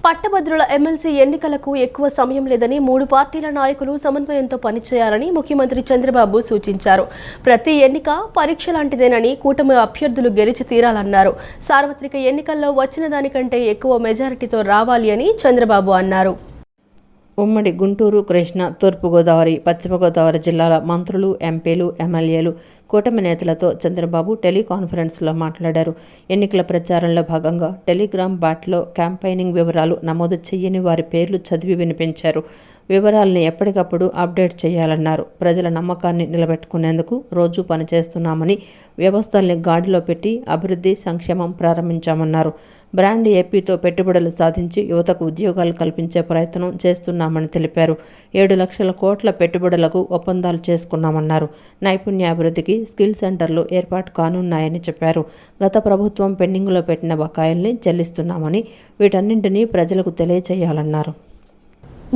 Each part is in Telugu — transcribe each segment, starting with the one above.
పట్టభద్రుల ఎమ్మెల్సీ ఎన్నికలకు ఎక్కువ సమయం లేదని మూడు పార్టీల నాయకులు సమన్వయంతో పనిచేయాలని ముఖ్యమంత్రి చంద్రబాబు సూచించారు. ప్రతి ఎన్నిక పరీక్ష లాంటిదేనని కూటమి అభ్యర్థులు గెలిచి తీరాలన్నారు. సార్వత్రిక ఎన్నికల్లో వచ్చిన దానికంటే ఎక్కువ మెజారిటీతో రావాలి అని చంద్రబాబు అన్నారు. ఉమ్మడి గుంటూరు, కృష్ణా, తూర్పుగోదావరి, పశ్చిమ గోదావరి జిల్లాల మంత్రులు, ఎంపీలు, ఎమ్మెల్యేలు, కూటమి నేతలతో చంద్రబాబు టెలికాన్ఫరెన్స్లో మాట్లాడారు. ఎన్నికల ప్రచారంలో భాగంగా టెలిగ్రామ్ బాట్లో క్యాంపెయినింగ్ వివరాలు నమోదు చేయని వారి పేర్లు చదివి వినిపించారు. వివరాలను ఎప్పటికప్పుడు అప్డేట్ చేయాలన్నారు. ప్రజల నమ్మకాన్ని నిలబెట్టుకునేందుకు రోజు పనిచేస్తున్నామని, వ్యవస్థల్ని గాడిలో పెట్టి అభివృద్ధి, సంక్షేమం ప్రారంభించామన్నారు. బ్రాండ్ ఏపీతో పెట్టుబడులు సాధించి యువతకు ఉద్యోగాలు కల్పించే ప్రయత్నం చేస్తున్నామని తెలిపారు. 7 లక్షల కోట్ల పెట్టుబడులకు ఒప్పందాలు చేసుకున్నామన్నారు. నైపుణ్యాభివృద్ధికి స్కిల్ సెంటర్లు ఏర్పాటు కానున్నాయని చెప్పారు. గత ప్రభుత్వం పెండింగ్లో పెట్టిన బకాయిల్ని చెల్లిస్తున్నామని, వీటన్నింటినీ ప్రజలకు తెలియచేయాలన్నారు.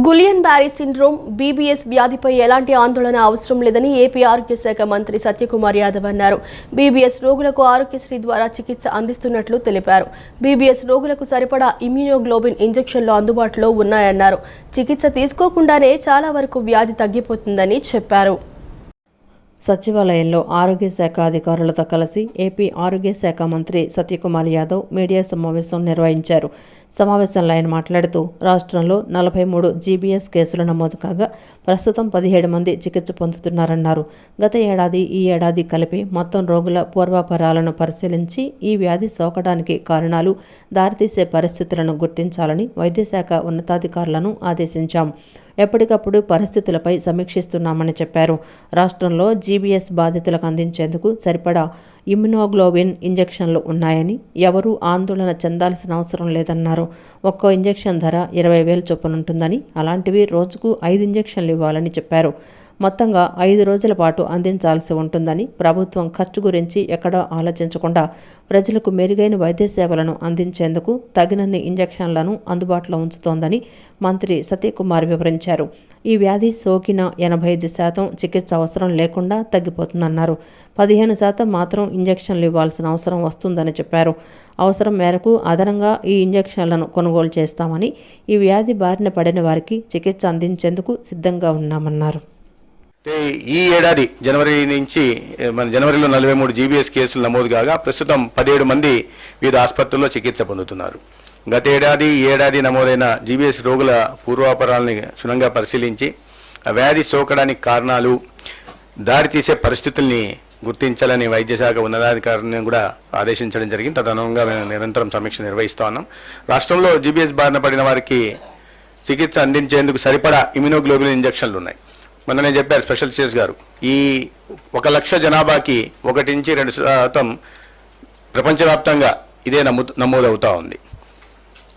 గులియన్ బ్యారీ సిండ్రోమ్ బీబీఎస్ వ్యాధిపై ఎలాంటి ఆందోళన అవసరం లేదని ఏపీ ఆరోగ్య శాఖ మంత్రి సత్యకుమార్ యాదవ్ అన్నారు. బీబీఎస్ రోగులకు ఆరోగ్యశ్రీ ద్వారా చికిత్స అందిస్తున్నట్లు తెలిపారు. బీబీఎస్ రోగులకు సరిపడా ఇమ్యూనోగ్లోబిన్ ఇంజెక్షన్లు అందుబాటులో ఉన్నాయన్నారు. చికిత్స తీసుకోకుండానే చాలా వరకు వ్యాధి తగ్గిపోతుందని చెప్పారు. సచివాలయంలో ఆరోగ్య శాఖ అధికారులతో కలిసి ఏపీ ఆరోగ్య శాఖ మంత్రి సత్యకుమార్ యాదవ్ మీడియా సమావేశం నిర్వహించారు. సమావేశంలో ఆయన మాట్లాడుతూ రాష్ట్రంలో 43 జీబీఎస్ కేసులు నమోదు కాగా ప్రస్తుతం 17 మంది చికిత్స పొందుతున్నారన్నారు. గత ఏడాది, ఈ ఏడాది కలిపి మొత్తం రోగుల పూర్వాపరాలను పరిశీలించి ఈ వ్యాధి సోకడానికి కారణాలు, దారితీసే పరిస్థితులను గుర్తించాలని వైద్యశాఖ ఉన్నతాధికారులను ఆదేశించాం. ఎప్పటికప్పుడు పరిస్థితులపై సమీక్షిస్తున్నామని చెప్పారు. రాష్ట్రంలో జీబీఎస్ బాధితులకు అందించేందుకు సరిపడా ఇమ్యునోగ్లోబిన్ ఇంజెక్షన్లు ఉన్నాయని, ఎవరూ ఆందోళన చెందాల్సిన అవసరం లేదన్నారు. ఒక్కో ఇంజెక్షన్ ధర 20,000 చొప్పునుంటుందని, అలాంటివి రోజుకు 5 ఇంజెక్షన్లు ఇవ్వాలని చెప్పారు. మొత్తంగా 5 రోజుల పాటు అందించాల్సి ఉంటుందని, ప్రభుత్వం ఖర్చు గురించి ఎక్కడా ఆలోచించకుండా ప్రజలకు మెరుగైన వైద్య సేవలను అందించేందుకు తగినన్ని ఇంజెక్షన్లను అందుబాటులో ఉంచుతోందని మంత్రి సత్యకుమార్ వివరించారు. ఈ వ్యాధి సోకిన 85% చికిత్స అవసరం లేకుండా తగ్గిపోతుందన్నారు. 15% మాత్రం ఇంజెక్షన్లు ఇవ్వాల్సిన అవసరం వస్తుందని చెప్పారు. అవసరం మేరకు అదనంగా ఈ ఇంజెక్షన్లను కొనుగోలు చేస్తామని, ఈ వ్యాధి బారిన పడిన వారికి చికిత్స అందించేందుకు సిద్ధంగా ఉన్నామన్నారు. ఈ ఏడాది జనవరిలో 43 జీబీఎస్ కేసులు నమోదు కాగా ప్రస్తుతం 17 మంది వివిధ ఆసుపత్రుల్లో చికిత్స పొందుతున్నారు. గత ఏడాది నమోదైన జీబీఎస్ రోగుల పూర్వాపరాలని క్షుణ్ణంగా పరిశీలించి వ్యాధి సోకడానికి కారణాలు, దారితీసే పరిస్థితుల్ని గుర్తించాలని వైద్యశాఖ ఉన్నతాధికారులను కూడా ఆదేశించడం జరిగింది. తదనుగుణంగా మేము నిరంతరం సమీక్ష నిర్వహిస్తూ ఉన్నాం. రాష్ట్రంలో జీబీఎస్ బారిన పడిన వారికి చికిత్స అందించేందుకు సరిపడా ఇమ్యునోగ్లోబిన్ ఇంజెక్షన్లు ఉన్నాయి. మొన్ననే చెప్పారు స్పెషల్ సిఎస్ గారు, ఈ 1 లక్ష జనాభాకి 1-2% ప్రపంచవ్యాప్తంగా ఇదే నమోదవుతూ ఉంది.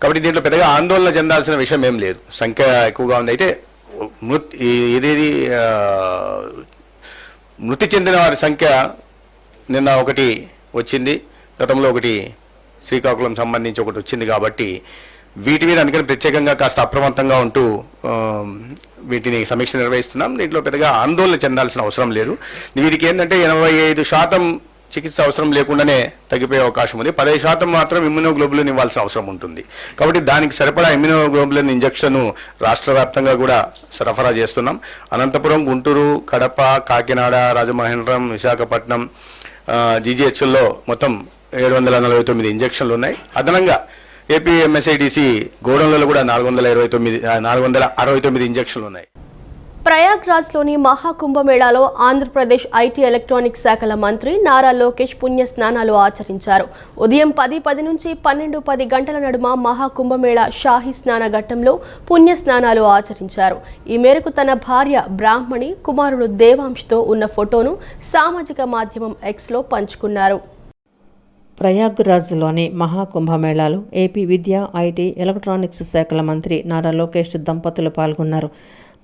కాబట్టి దీంట్లో పెద్దగా ఆందోళన చెందాల్సిన విషయం ఏం లేదు. సంఖ్య ఎక్కువగా ఉంది. అయితే మృతి చెందిన వారి సంఖ్య నిన్న ఒకటి వచ్చింది, గతంలో ఒకటి శ్రీకాకుళం సంబంధించి ఒకటి వచ్చింది. కాబట్టి వీటి మీద అందుకని ప్రత్యేకంగా కాస్త అప్రమత్తంగా ఉంటూ వీటిని సమీక్ష నిర్వహిస్తున్నాం. దీంట్లో పెద్దగా ఆందోళన చెందాల్సిన అవసరం లేదు. వీటికి ఏంటంటే 85% చికిత్స అవసరం లేకుండానే తగ్గిపోయే అవకాశం ఉంది. 10% మాత్రం ఇమ్యునోగ్లోబులిన్ ఇవ్వాల్సిన అవసరం ఉంటుంది. కాబట్టి దానికి సరిపడా ఇమ్యునోగ్లోబులిన్ ఇంజెక్షన్ రాష్ట్ర వ్యాప్తంగా కూడా సరఫరా చేస్తున్నాం. అనంతపురం, గుంటూరు, కడప, కాకినాడ, రాజమహేంద్రం, విశాఖపట్నం జీజీహెచ్లో మొత్తం 749 ఇంజెక్షన్లు ఉన్నాయి. అదనంగా ఏపీ ఎంఎస్ఐడిసి గోడౌన్లలో కూడా 469 ఇంజెక్షన్లు ఉన్నాయి. ప్రయాగ్రాజ్లోని మహాకుంభమేళాలో ఆంధ్రప్రదేశ్ ఐటీ ఎలక్ట్రానిక్స్ శాఖల మంత్రి నారా లోకేష్ పుణ్య స్నానాలు ఆచరించారు. ఉదయం 10:10 నుంచి 12:10 గంటల నడుమ మహాకుంభమేళా షాహీ స్నాన ఘట్టంలో పుణ్య స్నానాలు ఆచరించారు. ఈ మేరకు తన భార్య బ్రాహ్మణి, కుమారుడు దేవాంష్తో ఉన్న ఫోటోను సామాజిక మాధ్యమం ఎక్స్లో పంచుకున్నారు. ప్రయాగ్రాజ్లోని మహాకుంభమేళాలో ఏపీ విద్యా, ఐటీ, ఎలక్ట్రానిక్స్ శాఖల మంత్రి నారా లోకేష్ దంపతులు పాల్గొన్నారు.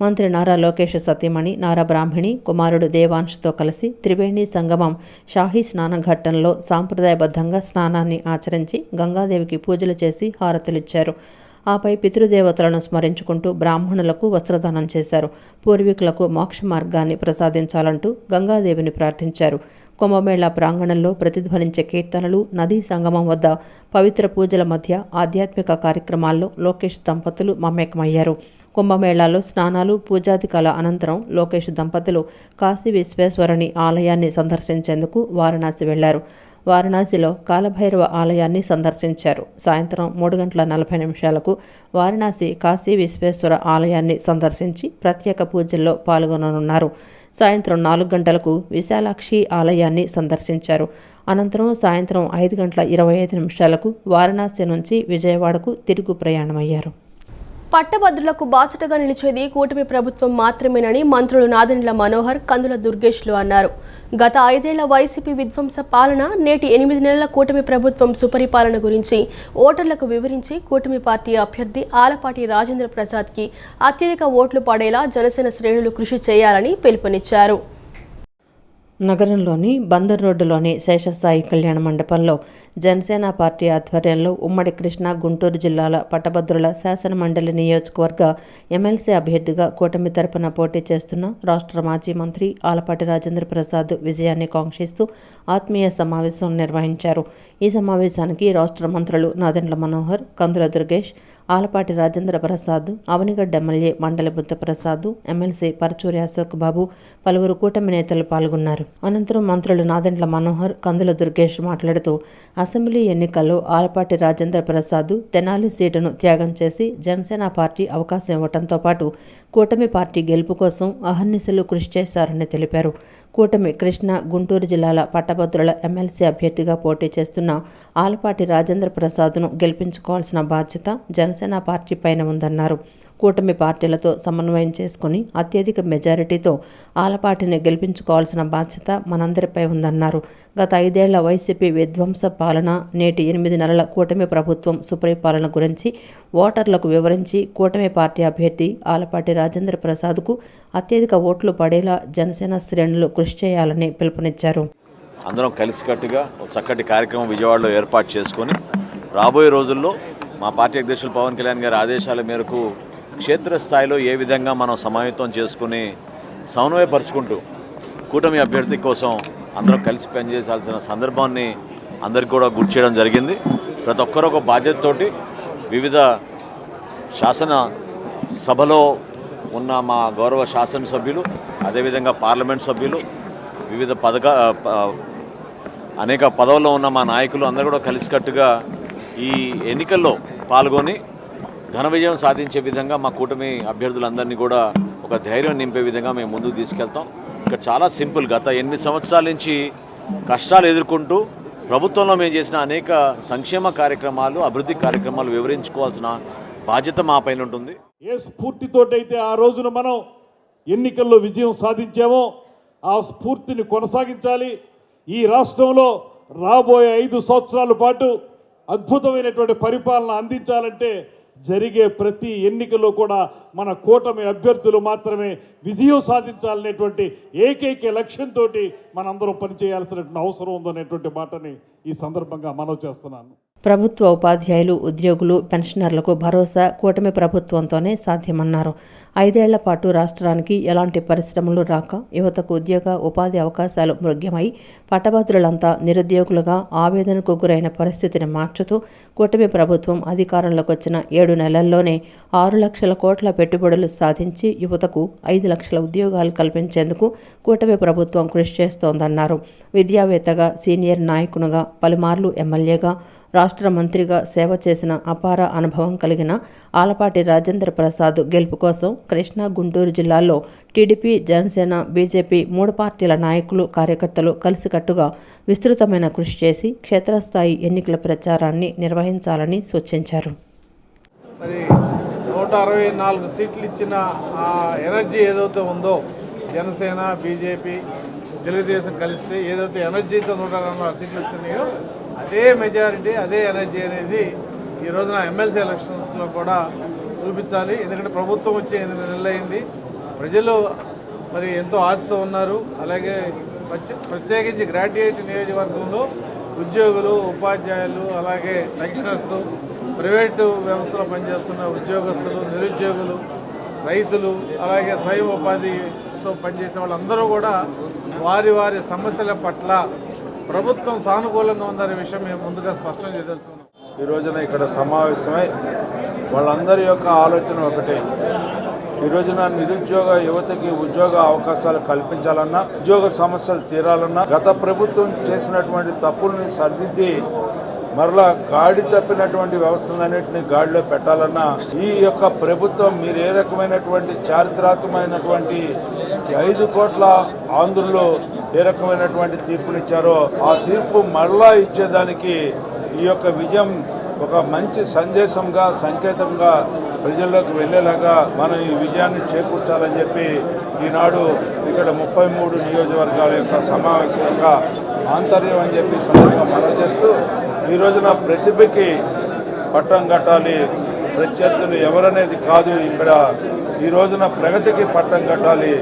మంత్రి నారా లోకేష్ సతీమణి నారా బ్రాహ్మణి, కుమారుడు దేవాంష్తో కలిసి త్రివేణి సంగమం షాహీ స్నాన ఘట్టంలో సాంప్రదాయబద్ధంగా స్నానాన్ని ఆచరించి గంగాదేవికి పూజలు చేసి హారతులిచ్చారు. ఆపై పితృదేవతలను స్మరించుకుంటూ బ్రాహ్మణులకు వస్త్రదానం చేశారు. పూర్వీకులకు మోక్ష మార్గాన్ని ప్రసాదించాలంటూ గంగాదేవిని ప్రార్థించారు. కుంభమేళా ప్రాంగణంలో ప్రతిధ్వనించే కీర్తనలు, నదీ సంగమం వద్ద పవిత్ర పూజల మధ్య ఆధ్యాత్మిక కార్యక్రమాల్లో లోకేష్ దంపతులు మమేకమయ్యారు. కుంభమేళాలో స్నానాలు, పూజాధికాల అనంతరం లోకేష్ దంపతులు కాశీ విశ్వేశ్వరుని ఆలయాన్ని సందర్శించేందుకు వారణాసి వెళ్లారు. వారణాసిలో కాలభైరవ ఆలయాన్ని సందర్శించారు. సాయంత్రం 3:40 వారణాసి కాశీ విశ్వేశ్వర ఆలయాన్ని సందర్శించి ప్రత్యేక పూజల్లో పాల్గొననున్నారు. సాయంత్రం 4 విశాలాక్షి ఆలయాన్ని సందర్శించారు. అనంతరం సాయంత్రం 5:25 వారణాసి నుంచి విజయవాడకు తిరుగు ప్రయాణమయ్యారు. పట్టభద్రులకు బాసటగా నిలిచేది కూటమి ప్రభుత్వం మాత్రమేనని మంత్రులు నాదెండ్ల మనోహర్, కందుల దుర్గేష్లు అన్నారు. గత 5 ఏళ్ల వైసీపీ విధ్వంస పాలన, నేటి 8 నెలల కూటమి ప్రభుత్వం సుపరిపాలన గురించి ఓటర్లకు వివరించి కూటమి పార్టీ అభ్యర్థి ఆలపాటి రాజేంద్ర ప్రసాద్కి అత్యధిక ఓట్లు పడేలా జనసేన శ్రేణులు కృషి చేయాలని పిలుపునిచ్చారు. నగరంలోని బందర్ రోడ్డులోని శేషసాయి కళ్యాణ మండపంలో జనసేన పార్టీ ఆధ్వర్యంలో ఉమ్మడి కృష్ణా, గుంటూరు జిల్లాల పట్టభద్రుల శాసనమండలి నియోజకవర్గ ఎమ్మెల్సీ అభ్యర్థిగా కూటమి తరపున పోటీ చేస్తున్న రాష్ట్ర మాజీ మంత్రి ఆలపాటి రాజేంద్ర ప్రసాద్ విజయాన్ని కాంక్షిస్తూ ఆత్మీయ సమావేశం నిర్వహించారు. ఈ సమావేశానికి రాష్ట్ర మంత్రులు నాదెండ్ల మనోహర్, కందుల దుర్గేష్, ఆలపాటి రాజేంద్ర ప్రసాద్, అవనిగడ్డ ఎమ్మెల్యే మండలి బుద్ధప్రసాద్, ఎమ్మెల్సీ పరచూరి అశోక్ బాబు, పలువురు కూటమి నేతలు పాల్గొన్నారు. అనంతరం మంత్రులు నాదెండ్ల మనోహర్, కందుల దుర్గేష్ మాట్లాడుతూ అసెంబ్లీ ఎన్నికల్లో ఆలపాటి రాజేంద్ర ప్రసాద్ తెనాలి సీటును త్యాగం చేసి జనసేన పార్టీ అవకాశం ఇవ్వడంతో పాటు కూటమి పార్టీ గెలుపు కోసం అహర్నిశలు కృషి చేశారని తెలిపారు. కూటమి కృష్ణా, గుంటూరు జిల్లాల పట్టభద్రుల ఎమ్మెల్సీ అభ్యర్థిగా పోటీ చేస్తున్న ఆలపాటి రాజేంద్ర ప్రసాద్ను గెలిపించుకోవాల్సిన బాధ్యత జనసేన పార్టీ పైన ఉందన్నారు. కూటమి పార్టీలతో సమన్వయం చేసుకుని అత్యధిక మెజారిటీతో ఆలపాటిని గెలిపించుకోవాల్సిన బాధ్యత మనందరిపై ఉందన్నారు. గత 5 ఏళ్ల వైసీపీ విధ్వంస పాలన, నేటి 8 నెలల కూటమి ప్రభుత్వం సుపరిపాలన గురించి ఓటర్లకు వివరించి కూటమి పార్టీ అభ్యర్థి ఆలపాటి రాజేంద్ర ప్రసాద్కు అత్యధిక ఓట్లు పడేలా జనసేన శ్రేణులు కృషి చేయాలని పిలుపునిచ్చారు. అందరం కలిసికట్టుగా ఒక చక్కటి కార్యక్రమం విజయవాడలో ఏర్పాటు చేసుకొని రాబోయే రోజుల్లో మా పార్టీ అధ్యక్షులు పవన్ కళ్యాణ్ గారి ఆదేశాల మేరకు క్షేత్రస్థాయిలో ఏ విధంగా మనం సమాయత్తం చేసుకుని సమన్వయపరుచుకుంటూ కూటమి అభ్యర్థి కోసం అందరం కలిసి పనిచేయాల్సిన సందర్భాన్ని అందరికీ కూడా గుర్తు చేయడం జరిగింది. ప్రతి ఒక్కరూ ఒక బాధ్యతతోటి వివిధ శాసన సభలో ఉన్న మా గౌరవ శాసనసభ్యులు, అదేవిధంగా పార్లమెంట్ సభ్యులు, వివిధ అనేక పదవుల్లో ఉన్న మా నాయకులు అందరూ కూడా కలిసికట్టుగా ఈ ఎన్నికల్లో పాల్గొని ఘన విజయం సాధించే విధంగా మా కూటమి అభ్యర్థులందరినీ కూడా ఒక ధైర్యం నింపే విధంగా మేము ముందుకు తీసుకెళ్తాం. ఇక్కడ చాలా సింపుల్, గత 8 సంవత్సరాల నుంచి కష్టాలు ఎదుర్కొంటూ ప్రభుత్వంలో మేము చేసిన అనేక సంక్షేమ కార్యక్రమాలు, అభివృద్ధి కార్యక్రమాలు వివరించుకోవాల్సిన బాధ్యత మా పైన ఉంటుంది. ఏ స్ఫూర్తితోటైతే ఆ రోజున మనం ఎన్నికల్లో విజయం సాధించామో ఆ స్ఫూర్తిని కొనసాగించాలి. ఈ రాష్ట్రంలో రాబోయే 5 సంవత్సరాల పాటు అద్భుతమైనటువంటి పరిపాలన అందించాలంటే జరిగే ప్రతి ఎన్నికల్లో కూడా మన కూటమి అభ్యర్థులు మాత్రమే విజయం సాధించాలనేటువంటి ఏకైక లక్ష్యంతో మనందరం పనిచేయాల్సినటువంటి అవసరం ఉందనేటువంటి మాటని ఈ సందర్భంగా మనవి చేస్తున్నాను. ప్రభుత్వ ఉపాధ్యాయులు, ఉద్యోగులు, పెన్షనర్లకు భరోసా కూటమి ప్రభుత్వంతోనే సాధ్యమన్నారు. 5 ఏళ్ల పాటు రాష్ట్రానికి ఎలాంటి పరిశ్రమలు రాక యువతకు ఉద్యోగ, ఉపాధి అవకాశాలు మృగ్యమై పట్టభద్రులంతా నిరుద్యోగులుగా ఆవేదనకు గురైన పరిస్థితిని మార్చుతూ కూటమి ప్రభుత్వం అధికారంలోకి వచ్చిన 7 నెలల్లోనే 6 లక్షల కోట్ల పెట్టుబడులు సాధించి యువతకు 5 లక్షల ఉద్యోగాలు కల్పించేందుకు కూటమి ప్రభుత్వం కృషి చేస్తోందన్నారు. విద్యావేత్తగా, సీనియర్ నాయకునిగా, పలుమార్లు ఎమ్మెల్యేగా, రాష్ట్ర మంత్రిగా సేవ చేసిన అపార అనుభవం కలిగిన ఆలపాటి రాజేంద్ర ప్రసాద్ గెలుపు కోసం కృష్ణా, గుంటూరు జిల్లాల్లో టీడీపీ, జనసేన, బీజేపీ 3 పార్టీల నాయకులు, కార్యకర్తలు కలిసికట్టుగా విస్తృతమైన కృషి చేసి క్షేత్రస్థాయి ఎన్నికల ప్రచారాన్ని నిర్వహించాలని సూచించారు. మరి 164 సీట్లు ఇచ్చిన ఆ ఎనర్జీ ఏదైతే ఉందో జనసేన, బీజేపీ, తెలుగుదేశం కలిస్తే ఏదైతే ఎనర్జీతో 164 సీట్లు వచ్చినాయో అదే మెజారిటీ, అదే ఎనర్జీ అనేది ఈ రోజున ఎమ్మెల్సీ ఎలక్షన్స్లో కూడా చూపించాలి. ఎందుకంటే ప్రభుత్వం వచ్చే 8 నెలలు అయింది. ప్రజలు మరి ఎంతో ఆశతో ఉన్నారు. అలాగే ప్రత్యేకించి గ్రాడ్యుయేట్ నియోజకవర్గంలో ఉద్యోగులు, ఉపాధ్యాయులు, అలాగే పెన్షనర్స్, ప్రైవేటు వ్యవస్థలో పనిచేస్తున్న ఉద్యోగస్తులు, నిరుద్యోగులు, రైతులు, అలాగే స్వయం ఉపాధి ఆలోచనతో పనిచేసే వాళ్ళందరూ కూడా వారి వారి సమస్యల పట్ల ప్రభుత్వం సానుకూలంగా ఉందనే విషయం మేము ముందుగా స్పష్టం చేయదలుచుకున్నాం. ఈ రోజున ఇక్కడ సమావేశమై వాళ్ళందరి యొక్క ఆలోచన ఒకటే. ఈ రోజున నిరుద్యోగ యువతకి ఉద్యోగ అవకాశాలు కల్పించాలన్నా, ఉద్యోగ సమస్యలు తీరాలన్నా, గత ప్రభుత్వం చేసినటువంటి తప్పుల్ని సరిదిద్ది మరలా గాడి తప్పినటువంటి వ్యవస్థలన్నింటినీ గాడిలో పెట్టాలన్నా, ఈ యొక్క ప్రభుత్వం మీరు ఏ రకమైనటువంటి చారిత్రాత్మకమైనటువంటి 5 కోట్ల ఆంధ్రులు ఏ రకమైనటువంటి తీర్పునిచ్చారో ఆ తీర్పు మరలా ఇచ్చేదానికి ఈ యొక్క విజయం ఒక మంచి సందేశంగా, సంకేతంగా ప్రజల్లోకి వెళ్ళేలాగా మనం ఈ విజయాన్ని చేకూర్చాలని చెప్పి ఈనాడు ఇక్కడ 33 నియోజకవర్గాల యొక్క సమావేశం యొక్క ఆంతర్యం అని చెప్పి సందర్భంగా మనవి చేస్తూ, ఈ రోజున ప్రతిభకి పట్టం కట్టాలి, ప్రత్యర్థులు ఎవరనేది కాదు. ఇక్కడ ఈ రోజున ప్రగతికి పట్టం కట్టాలి,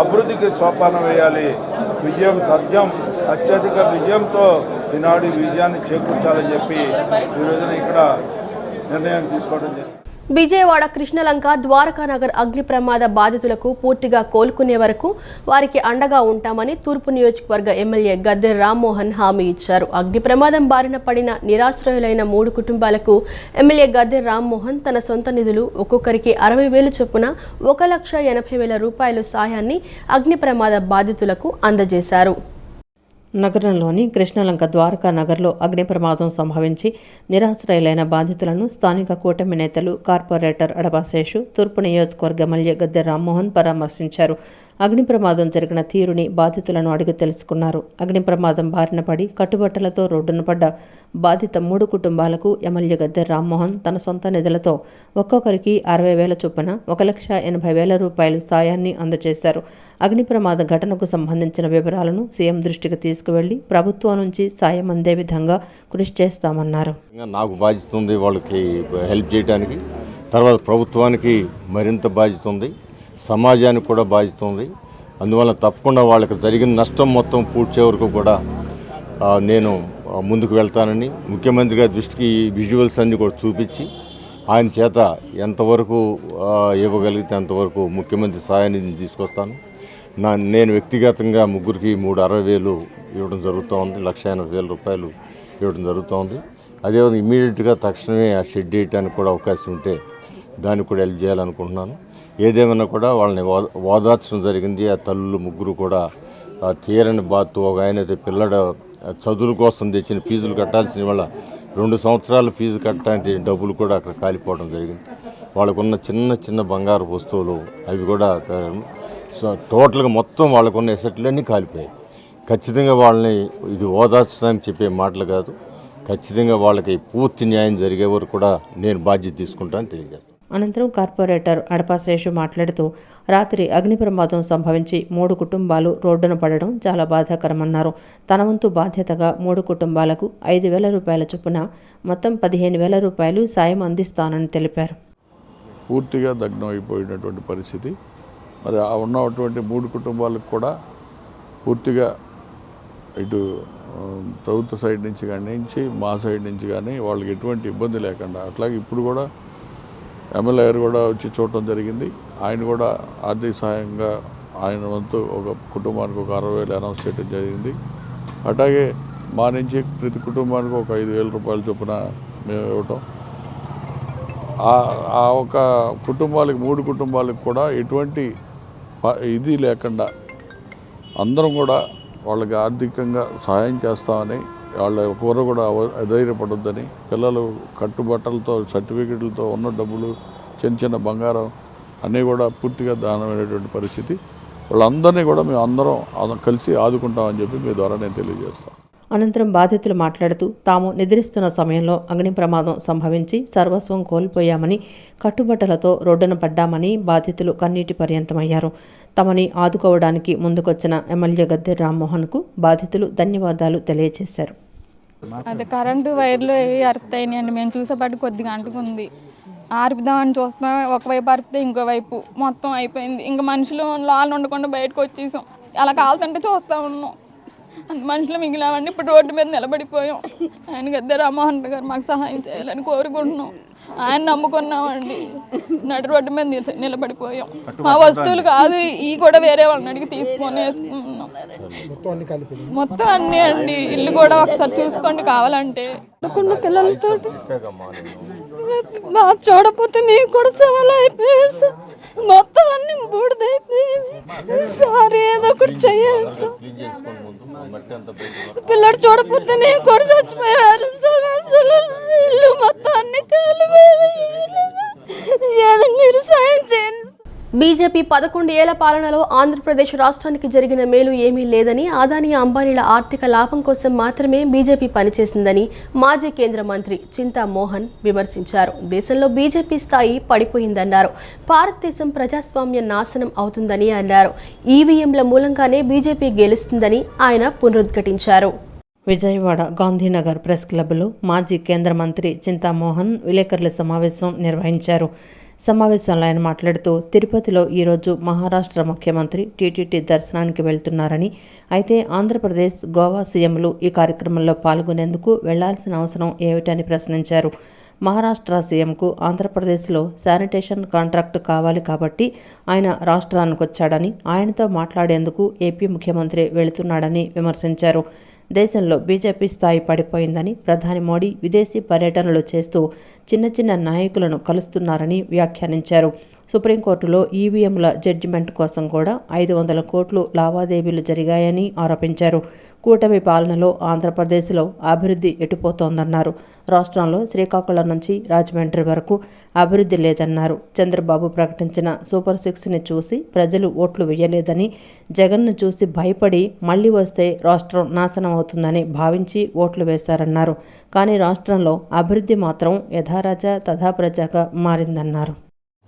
అభివృద్ధికి సోపానం వేయాలి, విజయం తథ్యం, అత్యధిక విజయంతో ఈనాడు ఈ విజయాన్ని చేకూర్చాలని చెప్పి ఈ రోజున ఇక్కడ నిర్ణయం తీసుకోవడం జరిగింది. విజయవాడ కృష్ణలంక ద్వారకానగర్ అగ్ని ప్రమాద బాధితులకు పూర్తిగా కోలుకునే వరకు వారికి అండగా ఉంటామని తూర్పు నియోజకవర్గ ఎమ్మెల్యే గద్దె రామ్మోహన్ హామీ ఇచ్చారు. అగ్ని ప్రమాదం బారిన పడిన నిరాశ్రయులైన 3 కుటుంబాలకు ఎమ్మెల్యే గద్దె రామ్మోహన్ తన సొంత నిధులు ఒక్కొక్కరికి 60,000 చొప్పున 1,80,000 రూపాయల సాయాన్ని అగ్ని ప్రమాద బాధితులకు అందజేశారు. నగరంలోని కృష్ణలంక ద్వారకా నగర్లో అగ్ని ప్రమాదం సంభవించి నిరాశ్రయులైన బాధితులను స్థానిక కూటమి నేతలు కార్పొరేటర్ అడపాశేషు, తూర్పు నియోజకవర్గ ఎమ్మెల్యే గద్దె రామ్మోహన్ పరామర్శించారు. అగ్ని ప్రమాదం జరిగిన తీరుని బాధితులను అడిగి తెలుసుకున్నారు. అగ్ని ప్రమాదం బారిన పడి కట్టుబట్టలతో రోడ్డున పడ్డ బాధిత 3 కుటుంబాలకు ఎమ్మెల్యే గద్దె రామ్మోహన్ తన సొంత నిధులతో ఒక్కొక్కరికి 60,000 చొప్పున 1,80,000 రూపాయలు సాయాన్ని అందజేశారు. అగ్ని ప్రమాద ఘటనకు సంబంధించిన వివరాలను సీఎం దృష్టికి తీసుకువెళ్లి ప్రభుత్వం నుంచి సాయం అందే విధంగా కృషి చేస్తామన్నారు. నాకు బాధ్యత ఉంది వాళ్ళకి హెల్ప్ చేయడానికి, తర్వాత ప్రభుత్వానికి మరింత బాధ్యత ఉంది, సమాజానికి కూడా బాధ్యత ఉంది. అందువల్ల తప్పకుండా వాళ్ళకి జరిగిన నష్టం మొత్తం పూడ్చే వరకు కూడా నేను ముందుకు వెళ్తానని ముఖ్యమంత్రి గారి దృష్టికి ఈ విజువల్స్ అన్నీ కూడా చూపించి ఆయన చేత ఎంతవరకు ఇవ్వగలిగితే అంతవరకు ముఖ్యమంత్రి సహాయాన్ని తీసుకొస్తాను. నేను వ్యక్తిగతంగా ముగ్గురికి 60,000 ఇవ్వడం జరుగుతోంది, 1,80,000 రూపాయలు ఇవ్వడం జరుగుతోంది. అదేవిధంగా ఇమీడియట్గా తక్షణమే ఆ షెడ్ వేయడానికి కూడా అవకాశం ఉంటే దానికి కూడా హెల్ప్ చేయాలనుకుంటున్నాను. ఏదేమైనా కూడా వాళ్ళని ఓదార్చడం జరిగింది. ఆ తల్లులు ముగ్గురు కూడా తీరని బాధతో, ఒక ఆయన అయితే పిల్లడ చదువుల కోసం తెచ్చిన ఫీజులు కట్టాల్సిన వాళ్ళ 2 సంవత్సరాల ఫీజు కట్టడానికి డబ్బులు కూడా అక్కడ కాలిపోవడం జరిగింది. వాళ్ళకున్న చిన్న చిన్న బంగారు వస్తువులు అవి కూడా టోటల్గా మొత్తం వాళ్ళకున్న ఎసెట్లన్నీ కాలిపోయాయి. ఖచ్చితంగా వాళ్ళని ఇది ఓదార్చడానికి చెప్పే మాటలు కాదు, ఖచ్చితంగా వాళ్ళకి పూర్తి న్యాయం జరిగే వరకు కూడా నేను బాధ్యత తీసుకుంటానని తెలియజేస్తాను. అనంతరం కార్పొరేటర్ అడపాశేషు మాట్లాడుతూ, రాత్రి అగ్ని ప్రమాదం సంభవించి 3 కుటుంబాలు రోడ్డున పడడం చాలా బాధాకరమన్నారు. తన వంతు బాధ్యతగా 3 కుటుంబాలకు 5,000 రూపాయల చొప్పున మొత్తం 15,000 రూపాయలు సాయం అందిస్తానని తెలిపారు. పూర్తిగా దగ్నం అయిపోయినటువంటి పరిస్థితి. మరి ఉన్నటువంటి 3 కుటుంబాలకు కూడా పూర్తిగా ఇటు ప్రభుత్వ సైడ్ నుంచి కానీ మా సైడ్ నుంచి కానీ వాళ్ళకి ఎటువంటి ఇబ్బంది లేకుండా, అట్లాగే ఇప్పుడు కూడా ఎమ్మెల్యే గారు కూడా వచ్చి చూడటం జరిగింది. ఆయన కూడా ఆర్థిక సహాయంగా ఆయన వంతు ఒక కుటుంబానికి ఒక 60,000 అనౌన్స్ చేయడం జరిగింది. అట్లాగే మా నుంచి ప్రతి కుటుంబానికి ఒక 5,000 రూపాయల చొప్పున మేము ఇవ్వటం, ఆ ఒక కుటుంబాలకు 3 కుటుంబాలకు కూడా ఎటువంటి ఇది లేకుండా అందరం కూడా వాళ్ళకి ఆర్థికంగా సహాయం చేస్తామని, వాళ్ళ ఒకరు కూడా అధైర్యపడొద్దని, పిల్లలు కట్టుబట్టలతో సర్టిఫికెట్లతో ఉన్న డబ్బులు చిన్న చిన్న బంగారం అన్నీ కూడా పూర్తిగా దానమైనటువంటి పరిస్థితి. వాళ్ళందరినీ కూడా మేము అందరం కలిసి ఆదుకుంటామని చెప్పి మీ ద్వారా నేను తెలియజేస్తాను. అనంతరం బాధితులు మాట్లాడుతూ, తాము నిద్రిస్తున్న సమయంలో అగ్ని ప్రమాదం సంభవించి సర్వస్వం కోల్పోయామని, కట్టుబట్టలతో రోడ్డున పడ్డామని బాధితులు కన్నీటి పర్యంతమయ్యారు. తమని ఆదుకోవడానికి ముందుకొచ్చిన ఎమ్మెల్యే గద్దె రామ్మోహన్కు బాధితులు ధన్యవాదాలు తెలియజేశారు. అదే కరెంటు వైర్లు అరుపుతాయినాయండి. మేము చూసేపాటి కొద్దిగా అంటుకుంది. ఆర్పుదామని చూస్తాం, ఒకవైపు అరిపితే ఇంకోవైపు మొత్తం అయిపోయింది. ఇంకా మనుషులు లాలు ఉండకుండా బయటకు వచ్చేసాం. అలా కాలుతుంటే చూస్తూ ఉన్నాం. మనుషులు మిగిలినవన్నీ ఇప్పుడు రోడ్డు మీద నిలబడిపోయాం. ఆయన గద్దె రామ్మోహన్ గారు మాకు సహాయం చేయాలని కోరుకుంటున్నాం. ఆయన నమ్ముకున్నామండి. నడి రోడ్డు మీద నిలబడిపోయాం. మా వస్తువులు కాదు, ఈ కూడా వేరే వాళ్ళని అడిగి తీసుకొని వేసుకున్నాం. మొత్తం అన్నీ అండి. ఇల్లు కూడా ఒకసారి చూసుకోండి కావాలంటే. పిల్లలతో బాగా చూడకపోతే మేము కూడా సవాలు అయిపోయాం సార్. మొత్తం అన్ని బూడిదైపోయాయి సార్. ఏదో ఒకటి చెయ్యాలి సార్. పిల్లడు చూడకపోతే మేము కూడా చచ్చిపోయారు సార్. అసలు ఇల్లు మొత్తం అన్ని కాలిపోయాయి. ఏదో మీరు సాయం చేయండి. బీజేపీ 11 ఏళ్ల పాలనలో ఆంధ్రప్రదేశ్ రాష్ట్రానికి జరిగిన మేలు ఏమీ లేదని, అదానీ అంబానీల ఆర్థిక లాభం కోసం మాత్రమే బీజేపీ పనిచేసిందని మాజీ కేంద్ర మంత్రి చింతా మోహన్ విమర్శించారు. దేశంలో బీజేపీ స్థాయి పడిపోయిందన్నారు. భారతదేశం ప్రజాస్వామ్య నాశనం అవుతుందని అన్నారు. ఈవీఎంల మూలంగానే బీజేపీ గెలుస్తుందని ఆయన పునరుద్ఘాటించారు. విజయవాడ గాంధీనగర్ ప్రెస్ క్లబ్లో మాజీ కేంద్ర మంత్రి చింతామోహన్ విలేకరుల సమావేశం నిర్వహించారు. సమావేశంలో ఆయన మాట్లాడుతూ, తిరుపతిలో ఈరోజు మహారాష్ట్ర ముఖ్యమంత్రి టీటీడీ దర్శనానికి వెళ్తున్నారని, అయితే ఆంధ్రప్రదేశ్, గోవా సీఎంలు ఈ కార్యక్రమంలో పాల్గొనేందుకు వెళ్లాల్సిన అవసరం ఏమిటని ప్రశ్నించారు. మహారాష్ట్ర సీఎంకు ఆంధ్రప్రదేశ్లో శానిటేషన్ కాంట్రాక్టు కావాలి కాబట్టి ఆయన రాష్ట్రానికి వచ్చాడని, ఆయనతో మాట్లాడేందుకు ఏపీ ముఖ్యమంత్రి వెళుతున్నాడని విమర్శించారు. దేశంలో బీజేపీ స్థాయి పడిపోయిందని, ప్రధాని మోడీ విదేశీ పర్యటనలు చేస్తూ చిన్న చిన్న నాయకులను కలుస్తున్నారని వ్యాఖ్యానించారు. సుప్రీంకోర్టులో ఈవీఎంల జడ్జిమెంట్ కోసం కూడా 500 కోట్లు లావాదేవీలు జరిగాయని ఆరోపించారు. కూటమి పాలనలో ఆంధ్రప్రదేశ్లో అభివృద్ధి ఎటుపోతోందన్నారు. రాష్ట్రంలో శ్రీకాకుళం నుంచి రాజమండ్రి వరకు అభివృద్ధి లేదన్నారు. చంద్రబాబు ప్రకటించిన సూపర్ 6ని చూసి ప్రజలు ఓట్లు వేయలేదని, జగన్ను చూసి భయపడి మళ్లీ వస్తే రాష్ట్రం నాశనం అవుతుందని భావించి ఓట్లు వేశారన్నారు. కానీ రాష్ట్రంలో అభివృద్ధి మాత్రం యథారాజా తథాప్రజగా మారిందన్నారు.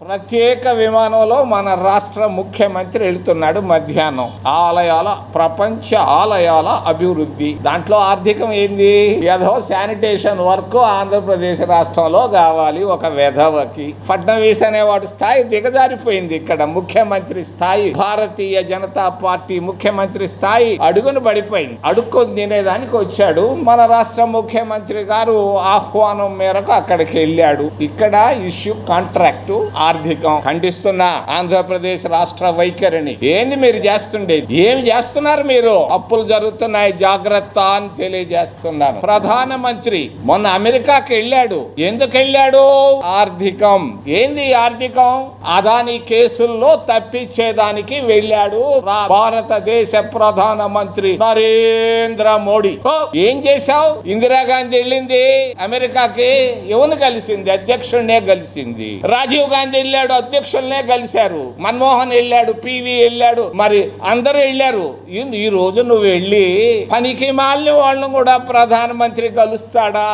ప్రత్యేక విమానంలో మన రాష్ట్ర ముఖ్యమంత్రి వెళుతున్నాడు మధ్యాహ్నం. ఆలయాల, ప్రపంచ ఆలయాల అభివృద్ధి, దాంట్లో ఆర్థికం ఏంది? ఏదో శానిటేషన్ వర్క్ ఆంధ్రప్రదేశ్ రాష్ట్రంలో కావాలి ఒక వెధవకి. ఫడ్నవీస్ అనేవాడు స్థాయి దిగజారిపోయింది. ఇక్కడ ముఖ్యమంత్రి స్థాయి, భారతీయ జనతా పార్టీ ముఖ్యమంత్రి స్థాయి అడుగును పడిపోయింది. అడుక్కొని తినేదానికి వచ్చాడు. మన రాష్ట్ర ముఖ్యమంత్రి గారు ఆహ్వానం మేరకు అక్కడికి వెళ్ళాడు. ఇక్కడ ఇష్యూ కాంట్రాక్టు, ఆర్థికం. ఖండిస్తున్నా ఆంధ్రప్రదేశ్ రాష్ట్ర వైఖరిని. ఏంది మీరు చేస్తుండేది? ఏమి చేస్తున్నారు మీరు? అప్పులు జరుగుతున్నాయి, జాగ్రత్త అని తెలియజేస్తున్నాను. ప్రధానమంత్రి మొన్న అమెరికాకి వెళ్ళాడు. ఎందుకు వెళ్ళాడు? ఆర్థికం. ఏంది ఆర్థికం? అదానీ కేసుల్లో తప్పించేదానికి వెళ్ళాడు భారతదేశ ప్రధానమంత్రి నరేంద్ర మోడీ. ఏం చేశావు? ఇందిరాగాంధీ వెళ్ళింది అమెరికాకి, ఎవరిని కలిసింది? అధ్యక్షుడినే కలిసింది. రాజీవ్ గాంధీ వెళ్ళాడు, అధ్యక్షులనే కలిశారు. మన్మోహన్ వెళ్ళాడు, పివి వెళ్ళాడు, మరి అందరూ వెళ్ళారు. ఈ రోజు నువ్వు వెళ్ళి పనికి మాలిన వాళ్ళను కూడా ప్రధానమంత్రి కలుస్తాడా?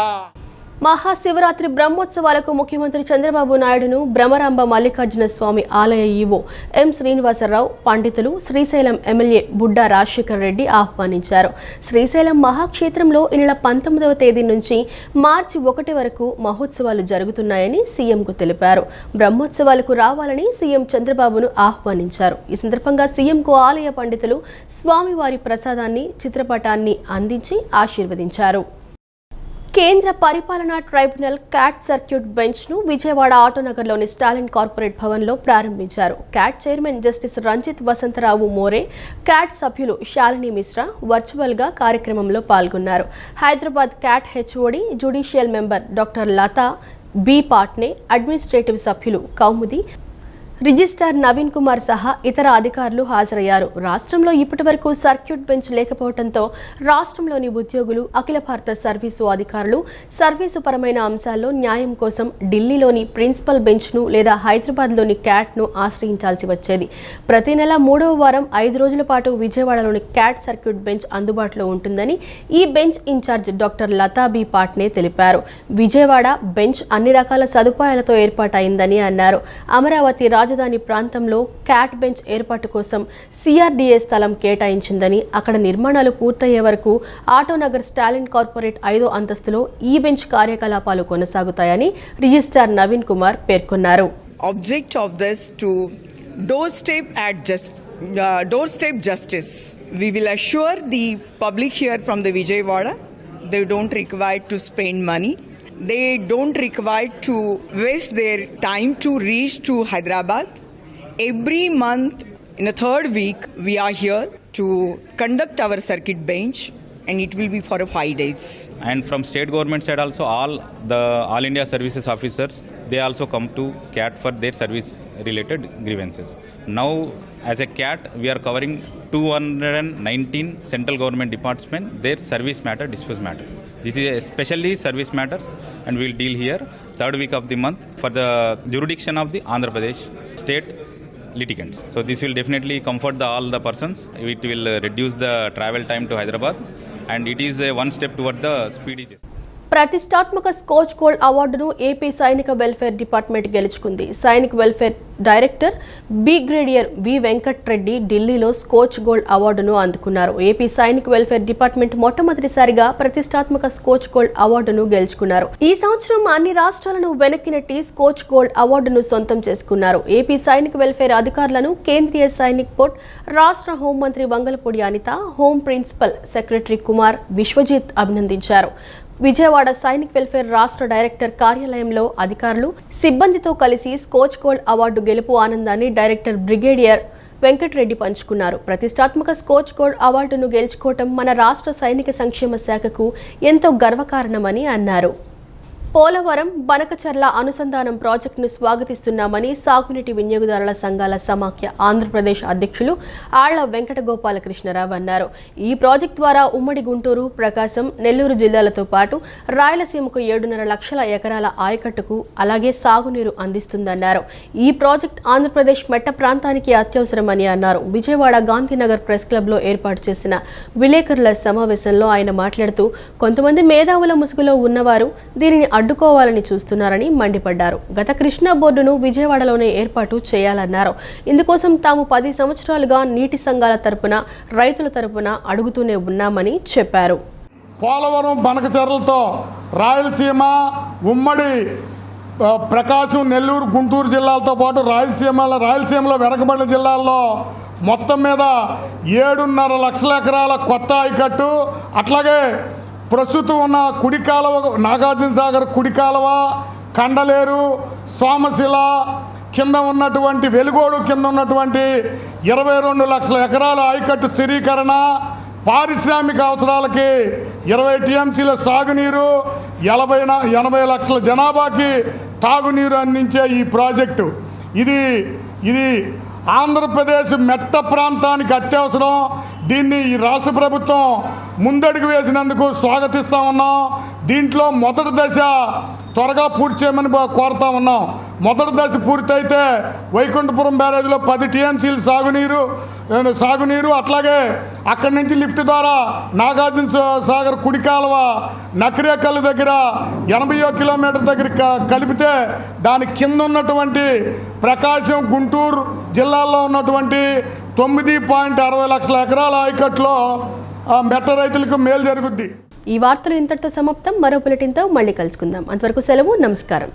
మహాశివరాత్రి బ్రహ్మోత్సవాలకు ముఖ్యమంత్రి చంద్రబాబు నాయుడును బ్రహ్మరాంబ మల్లికార్జున స్వామి ఆలయ ఈవో ఎం శ్రీనివాసరావు, పండితులు, శ్రీశైలం ఎమ్మెల్యే బుడ్డా రాజశేఖర్ రెడ్డి ఆహ్వానించారు. శ్రీశైలం మహాక్షేత్రంలో ఈ నెల 19వ తేదీ నుంచి మార్చి 1 వరకు మహోత్సవాలు జరుగుతున్నాయని సీఎంకు తెలిపారు. బ్రహ్మోత్సవాలకు రావాలని సీఎం చంద్రబాబును ఆహ్వానించారు. ఈ సందర్భంగా సీఎంకు ఆలయ పండితులు స్వామివారి ప్రసాదాన్ని, చిత్రపటాన్ని అందించి ఆశీర్వదించారు. కేంద్ర పరిపాలనా ట్రైబ్యునల్ క్యాట్ సర్క్యూట్ బెంచ్ను విజయవాడ ఆటోనగర్లోని స్టాలిన్ కార్పొరేట్ భవన్లో ప్రారంభించారు. CAT chairman justice Ranjit Vasantrao More, CAT సభ్యులు శాలిని మిశ్రా వర్చువల్గా కార్యక్రమంలో పాల్గొన్నారు. Hyderabad CAT HOD, judicial member doctor Lata B Patne, administrative సభ్యులు కౌముది, రిజిస్ట్రార్ నవీన్ కుమార్ సహా ఇతర అధికారులు హాజరయ్యారు. రాష్ట్రంలో ఇప్పటివరకు సర్క్యూట్ బెంచ్ లేకపోవడంతో రాష్ట్రంలోని ఉద్యోగులు, అఖిల భారత సర్వీసు అధికారులు సర్వీసు పరమైన అంశాల్లో న్యాయం కోసం ఢిల్లీలోని ప్రిన్సిపల్ బెంచ్ను లేదా హైదరాబాద్లోని క్యాట్ను ఆశ్రయించాల్సి వచ్చేది. ప్రతి నెల 3వ వారం 5 రోజుల పాటు విజయవాడలోని క్యాట్ సర్క్యూట్ బెంచ్ అందుబాటులో ఉంటుందని ఈ bench incharge doctor Lata B Patne తెలిపారు. విజయవాడ బెంచ్ అన్ని రకాల సదుపాయాలతో ఏర్పాటైందని అన్నారు. అమరావతి రాజధాని ప్రాంతంలో క్యాట్ బెంచ్ ఏర్పాటు కోసం సిఆర్డీఏ స్థలం కేటాయించిందని, అక్కడ నిర్మాణాలు పూర్తయ్యే వరకు ఆటోనగర్ స్టాలిన్ కార్పొరేట్ 5వ అంతస్తులో ఈ బెంచ్ కార్యకలాపాలు కొనసాగుతాయని రిజిస్ట్రార్ నవీన్ కుమార్ పేర్కొన్నారు. Object of this to doorstep justice. We will assure the public here from the Vijayawada they don't require to spend money. they don't require to waste their time to reach to Hyderabad. Every month in the third week we are here to conduct our circuit bench, and it will be for 5 days. And from state government side also, all India services officers, they also come to CAT for their service related grievances. Now as a CAT we are covering 219 central government department their service matter, dispute matter. This is especially service matters, and we will deal here third week of the month for the jurisdiction of the Andhra Pradesh state litigants. So this will definitely comfort all the persons. It will reduce the travel time to Hyderabad, and it is a one step toward the speedy justice. ప్రతిష్టాత్మక స్కోచ్ గోల్డ్ అవార్డును ఏపీ సైనిక వెల్ఫేర్ డిపార్ట్మెంట్ గెలుచుకుంది. సైనిక వెల్ఫేర్ డైరెక్టర్ బ్రిగేడియర్ వి వెంకట్రెడ్డి ఢిల్లీలో స్కోచ్ గోల్డ్ అవార్డును అందుకున్నారు. ఏపీ సైనిక వెల్ఫేర్ డిపార్ట్మెంట్ మొట్టమొదటిసారిగా ప్రతిష్టాత్మక స్కోచ్ గోల్డ్ అవార్డును గెలుచుకున్నారు. ఈ సంవత్సరం అన్ని రాష్ట్రాలను వెనక్కి నెట్టి స్కోచ్ గోల్డ్ అవార్డును సొంతం చేసుకున్నారు. ఏపీ సైనిక వెల్ఫేర్ అధికారులను కేంద్రీయ సైనిక్ బోర్డ్, రాష్ట్ర హోంమంత్రి Vangalapudi Anitha, home principal secretary Kumar Vishwajit అభినందించారు. విజయవాడ సైనిక్ వెల్ఫేర్ రాష్ట్ర డైరెక్టర్ కార్యాలయంలో అధికారులు, సిబ్బందితో కలిసి స్కోచ్ గోల్డ్ అవార్డు గెలుపు ఆనందాన్ని డైరెక్టర్ బ్రిగేడియర్ వెంకట్రెడ్డి పంచుకున్నారు. ప్రతిష్టాత్మక స్కోచ్ గోల్డ్ అవార్డును గెలుచుకోవటం మన రాష్ట్ర సైనిక సంక్షేమ శాఖకు ఎంతో గర్వకారణమని అన్నారు. పోలవరం బనకచర్ల అనుసంధానం ప్రాజెక్టును స్వాగతిస్తున్నామని సాగునీటి వినియోగదారుల సంఘాల సమాఖ్య ఆంధ్రప్రదేశ్ అధ్యక్షులు ఆళ్ల వెంకట గోపాలకృష్ణరావు అన్నారు. ఈ ప్రాజెక్టు ద్వారా ఉమ్మడి గుంటూరు, ప్రకాశం, నెల్లూరు జిల్లాలతో పాటు రాయలసీమకు 7.5 లక్షల ఎకరాల ఆయకట్టుకు అలాగే సాగునీరు అందిస్తుందన్నారు. ఈ ప్రాజెక్టు ఆంధ్రప్రదేశ్ మెట్ట ప్రాంతానికి అత్యవసరమని అన్నారు. విజయవాడ గాంధీనగర్ ప్రెస్ క్లబ్లో ఏర్పాటు చేసిన విలేకరుల సమావేశంలో ఆయన మాట్లాడుతూ, కొంతమంది మేధావుల ముసుగులో ఉన్నవారు దీనిని అడ్డుకోవాలని చూస్తున్నారని మండిపడ్డారు. గత కృష్ణా బోర్డును విజయవాడలోనే ఏర్పాటు చేయాలన్నారు. ఇందుకోసం తాము 10 సంవత్సరాలుగా నీటి సంఘాల తరపున, రైతుల తరపున అడుగుతూనే ఉన్నామని చెప్పారు. పోలవరం బనకచెర్లతో రాయలసీమ, ఉమ్మడి ప్రకాశం, నెల్లూరు, గుంటూరు జిల్లాలతో పాటు రాయలసీమలో వెనకబడిన జిల్లాల్లో మొత్తం మీద 7.5 లక్షల ఎకరాల కొత్త ఆయకట్టు, అట్లాగే ప్రస్తుతం ఉన్న కుడి కాలువ, నాగార్జున సాగర్ కుడి కాలువ, కండలేరు, సోమశిల కింద ఉన్నటువంటి, వెలుగోడు కింద ఉన్నటువంటి 22 లక్షల ఎకరాల ఆయకట్టు స్థిరీకరణ, పారిశ్రామిక అవసరాలకి 20 టీఎంసీల సాగునీరు, 80 లక్షల జనాభాకి తాగునీరు అందించే ఈ ప్రాజెక్టు ఇది ఆంధ్రప్రదేశ్ మెట్ట ప్రాంతానికి అత్యవసరం. దీన్ని ఈ రాష్ట్ర ప్రభుత్వం ముందడుగు వేసినందుకు స్వాగతిస్తూ ఉన్నాం. దీంట్లో మొదటి దశ త్వరగా పూర్తి చేయమని కోరుతా ఉన్నాం. మొదటి దశ పూర్తయితే వైకుంఠపురం బ్యారేజ్లో 10 టీఎంసీలు సాగునీరు, అట్లాగే అక్కడి నుంచి లిఫ్ట్ ద్వారా నాగార్జున సాగర్ కుడి కాలువ నకిరేకల్ దగ్గర 80 కిలోమీటర్ దగ్గర కలిపితే దాని కింద ఉన్నటువంటి ప్రకాశం, గుంటూరు జిల్లాల్లో ఉన్నటువంటి 9.60 లక్షల ఎకరాల ఆయకట్లో మెట్ట రైతులకు మేలు జరుగుద్ది. ఈ వార్తలు ఇంతటితో సమాప్తం. మరో బులెటిన్తో మళ్ళీ కలుసుకుందాం. అంతవరకు సెలవు, నమస్కారం.